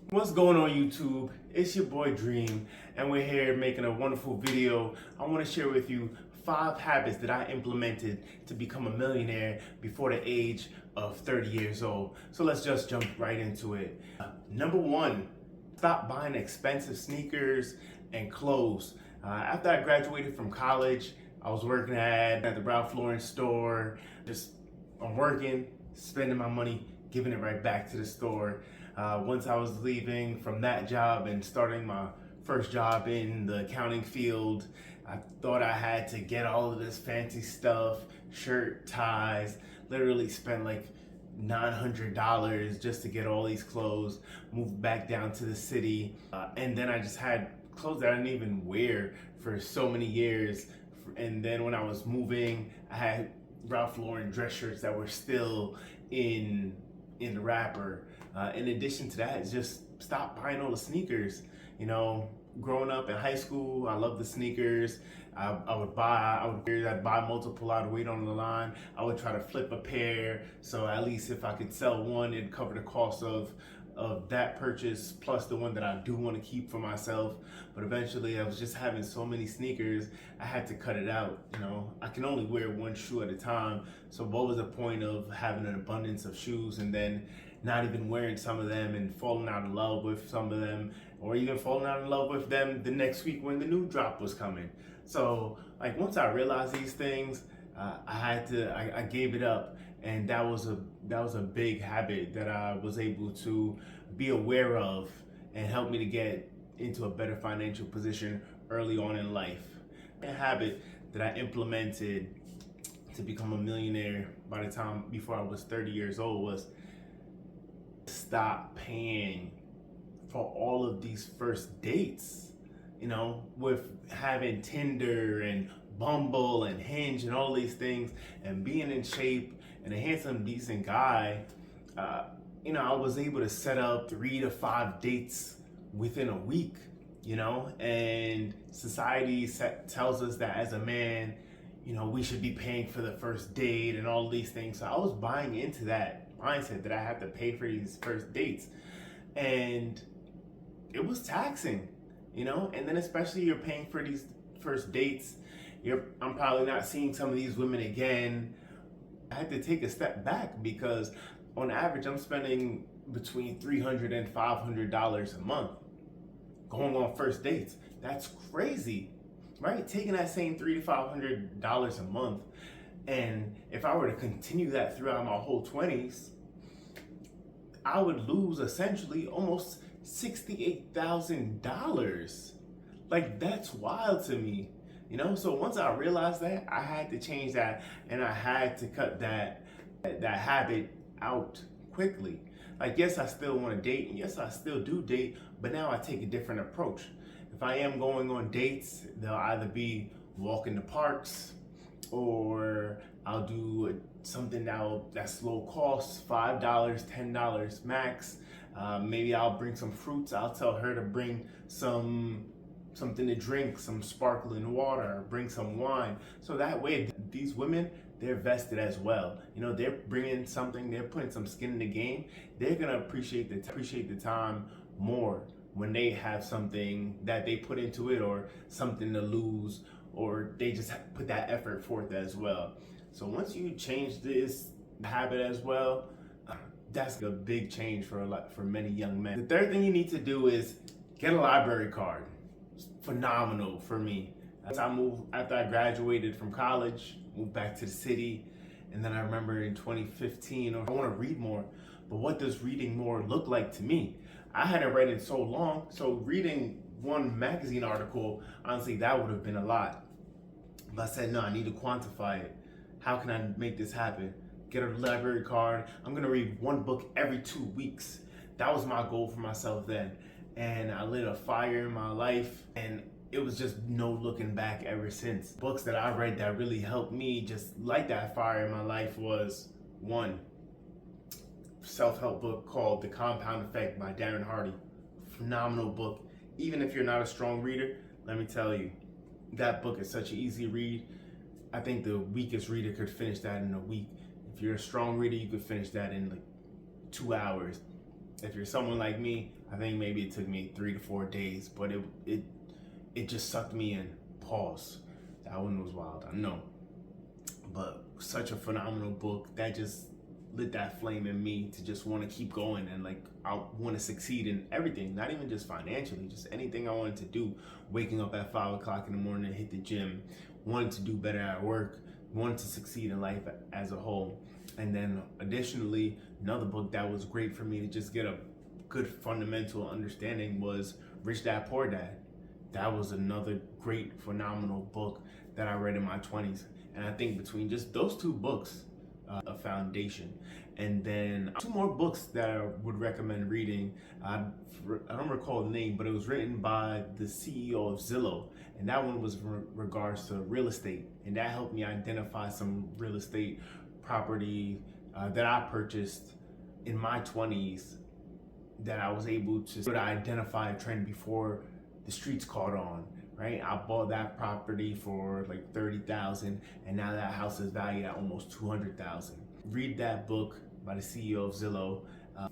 What's going on YouTube? It's your boy Dream, and we're here making a wonderful video. I want to share with you 5 habits that I implemented to become a millionaire before the age of 30 years old. So let's just jump right into it. Number 1, stop buying expensive sneakers and clothes. After I graduated from college, I was working at the Ralph Lauren store. I'm working, spending my money, giving it right back to the store. Once I was leaving from that job and starting my first job in the accounting field, I thought I had to get all of this fancy stuff, shirt, ties, literally spent like $900 just to get all these clothes, moved back down to the city, and then I just had clothes that I didn't even wear for so many years. And then when I was moving, I had Ralph Lauren dress shirts that were still in the wrapper. In addition to that, just stop buying all the sneakers. You know, growing up in high school, I loved the sneakers. I'd buy multiple, I'd wait on the line. I would try to flip a pair, so at least if I could sell one, it'd cover the cost of that purchase plus the one that I do want to keep for myself. But eventually I was just having so many sneakers, I had to cut it out. You know, I can only wear one shoe at a time. So what was the point of having an abundance of shoes and then not even wearing some of them and falling out of love with some of them, or even falling out of love with them the next week when the new drop was coming? So like once I realized these things, I gave it up. And that was a big habit that I was able to be aware of and help me to get into a better financial position early on in life. A habit that I implemented to become a millionaire by the time before I was 30 years old was stop paying for all of these first dates. You know, with having Tinder and Bumble and Hinge and all these things, and being in shape and a handsome, decent guy, I was able to set up 3 to 5 dates within a week. And society tells us that as a man, we should be paying for the first date and all these things. So I was buying into that mindset that I have to pay for these first dates, and it was taxing. And then especially you're paying for these first dates. I'm probably not seeing some of these women again. I had to take a step back because on average I'm spending between $300 and $500 a month going on first dates. That's crazy, right? Taking that same $300 to $500 a month, and if I were to continue that throughout my whole 20s, I would lose essentially almost $68,000. Like, that's wild to me. So once I realized that, I had to change that, and I had to cut that habit out quickly. Like, yes, I still want to date, and yes, I still do date, but now I take a different approach. If I am going on dates, they'll either be walk in the parks, or I'll do something that's low cost, $5, $10 max. Maybe I'll bring some fruits. I'll tell her to bring something to drink, some sparkling water, bring some wine. So that way, these women, they're vested as well. They're bringing something, they're putting some skin in the game. They're gonna appreciate the time more when they have something that they put into it, or something to lose, or they just put that effort forth as well. So once you change this habit as well, that's a big change for many young men. The third thing you need to do is get a library card. Phenomenal for me. After I graduated from college, moved back to the city, and then I remember in 2015, I want to read more, but what does reading more look like to me? I hadn't read in so long, so reading one magazine article, honestly, that would have been a lot. But I said, no, I need to quantify it. How can I make this happen? Get a library card. I'm gonna read one book every 2 weeks. That was my goal for myself then. And I lit a fire in my life, and it was just no looking back ever since. Books that I read that really helped me just light that fire in my life was, one, self-help book called The Compound Effect by Darren Hardy. Phenomenal book. Even if you're not a strong reader, let me tell you, that book is such an easy read. I think the weakest reader could finish that in a week. If you're a strong reader, you could finish that in like 2 hours. If you're someone like me, I think maybe it took me 3 to 4 days, but it just sucked me in. Pause. That one was wild, I know. But such a phenomenal book that just lit that flame in me to just want to keep going, and like I want to succeed in everything, not even just financially, just anything I wanted to do. Waking up at 5 o'clock in the morning to hit the gym, wanted to do better at work, wanted to succeed in life as a whole. And then additionally, another book that was great for me to just get a good fundamental understanding was Rich Dad Poor Dad. That was another great, phenomenal book that I read in my 20s. And I think between just those two books, a foundation. And then two more books that I would recommend reading. I don't recall the name, but it was written by the CEO of Zillow. And that one was in regards to real estate. And that helped me identify some real estate property that I purchased in my 20s, that I was able to sort of identify a trend before the streets caught on, right? I bought that property for like $30,000, and now that house is valued at almost $200,000. Read that book by the CEO of Zillow.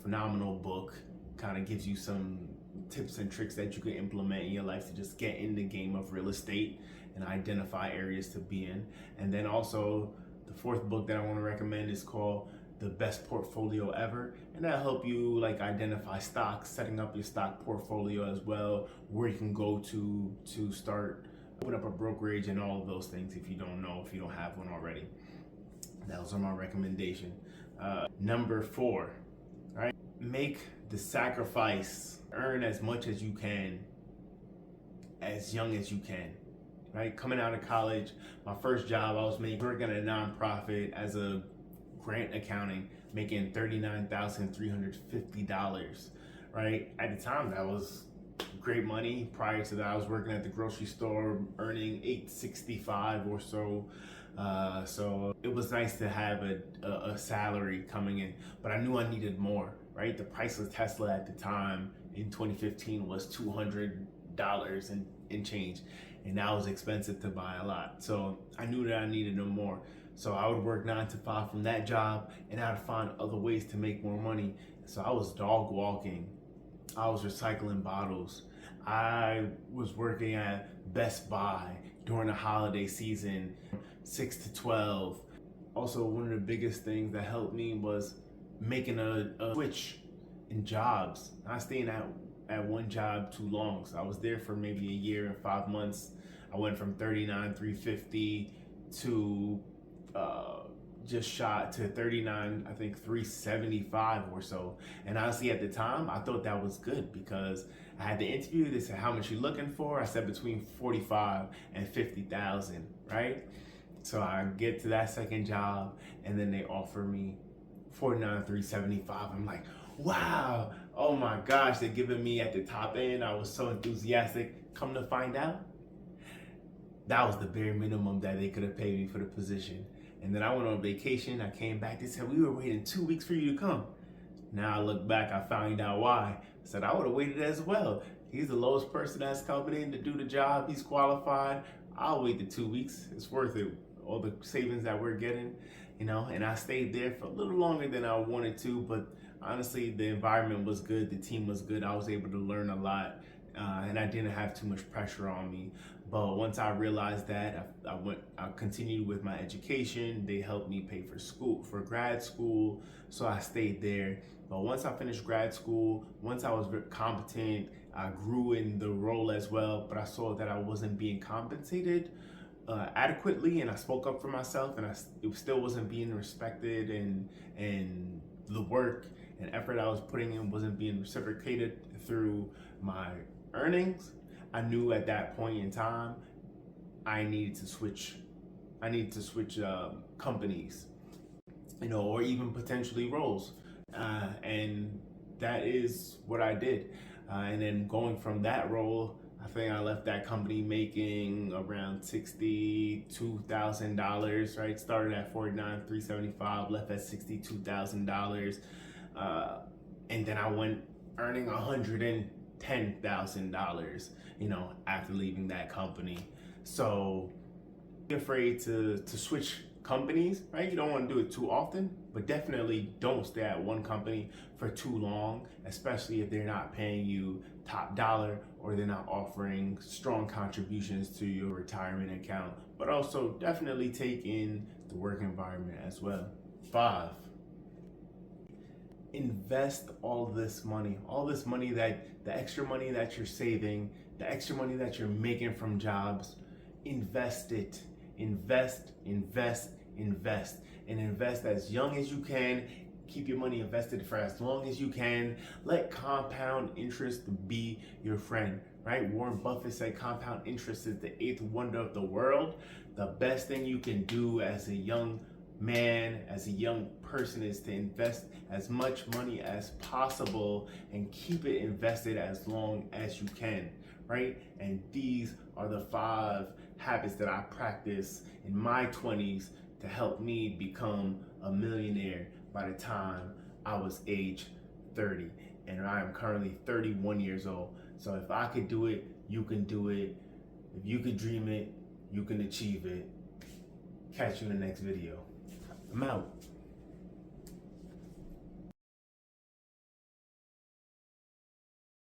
Phenomenal book. Kind of gives you some tips and tricks that you can implement in your life to just get in the game of real estate and identify areas to be in. And then also the fourth book that I want to recommend is called The Best Portfolio Ever, and that'll help you like identify stocks, setting up your stock portfolio as well, where you can go to start open up a brokerage and all of those things if you don't have one already. Those are my recommendation. Number 4, right? Make the sacrifice. Earn as much as you can, as young as you can. Right? Coming out of college, my first job, I was working at a nonprofit as a grant accounting, making $39,350. Right? At the time, that was great money. Prior to that, I was working at the grocery store, earning $865 or so. So it was nice to have a salary coming in, but I knew I needed more. Right? The price of Tesla at the time in 2015 was $200 and change, and that was expensive to buy a lot. So I knew that I needed no more. So I would work 9 to 5 from that job, and I'd find other ways to make more money. So I was dog walking, I was recycling bottles, I was working at Best Buy during the holiday season, 6 to 12. Also, one of the biggest things that helped me was making a switch in jobs, not staying at one job too long. So I was there for maybe a year and 5 months. I went from $39,350 to just shot to $39, I think $375 or so. And honestly, at the time, I thought that was good because I had the interview. They said, "How much you looking for?" I said between 45 and 50,000, right? So I get to that second job, and then they offer me $49,375. I'm like, wow, oh my gosh, they're giving me at the top end. I was so enthusiastic. Come to find out, that was the bare minimum that they could have paid me for the position. And then I went on vacation. I came back. They said, "We were waiting 2 weeks for you to come." Now I look back, I found out why. I said, I would have waited as well. He's the lowest person that's coming in to do the job. He's qualified. I'll wait the 2 weeks. It's worth it. All the savings that we're getting, and I stayed there for a little longer than I wanted to, but honestly, the environment was good. The team was good. I was able to learn a lot, and I didn't have too much pressure on me. But once I realized that, I continued with my education. They helped me pay for grad school, so I stayed there. But once I finished grad school, once I was very competent, I grew in the role as well, but I saw that I wasn't being compensated adequately, and I spoke up for myself, and it still wasn't being respected, and the work and effort I was putting in wasn't being reciprocated through my earnings. I knew at that point in time I needed to switch companies, or even potentially roles, and that is what I did. And then going from that role, I think I left that company making around $62,000, right? Started at $49,375, left at $62,000. And then I went earning $110,000, after leaving that company. So be afraid to switch companies, right? You don't want to do it too often, but definitely don't stay at one company for too long, especially if they're not paying you top dollar or they're not offering strong contributions to your retirement account. But also definitely take in the work environment as well. 5, invest all this money, that the extra money that you're saving, the extra money that you're making from jobs, invest it. Invest, invest, invest, and invest as young as you can. Keep your money invested for as long as you can. Let compound interest be your friend, right? Warren Buffett said compound interest is the eighth wonder of the world. The best thing you can do as a young man, as a young person, is to invest as much money as possible and keep it invested as long as you can, right? And these are the 5 habits that I practice in my 20s to help me become a millionaire by the time I was age 30. And I am currently 31 years old. So if I could do it, you can do it. If you could dream it, you can achieve it. Catch you in the next video. I'm out.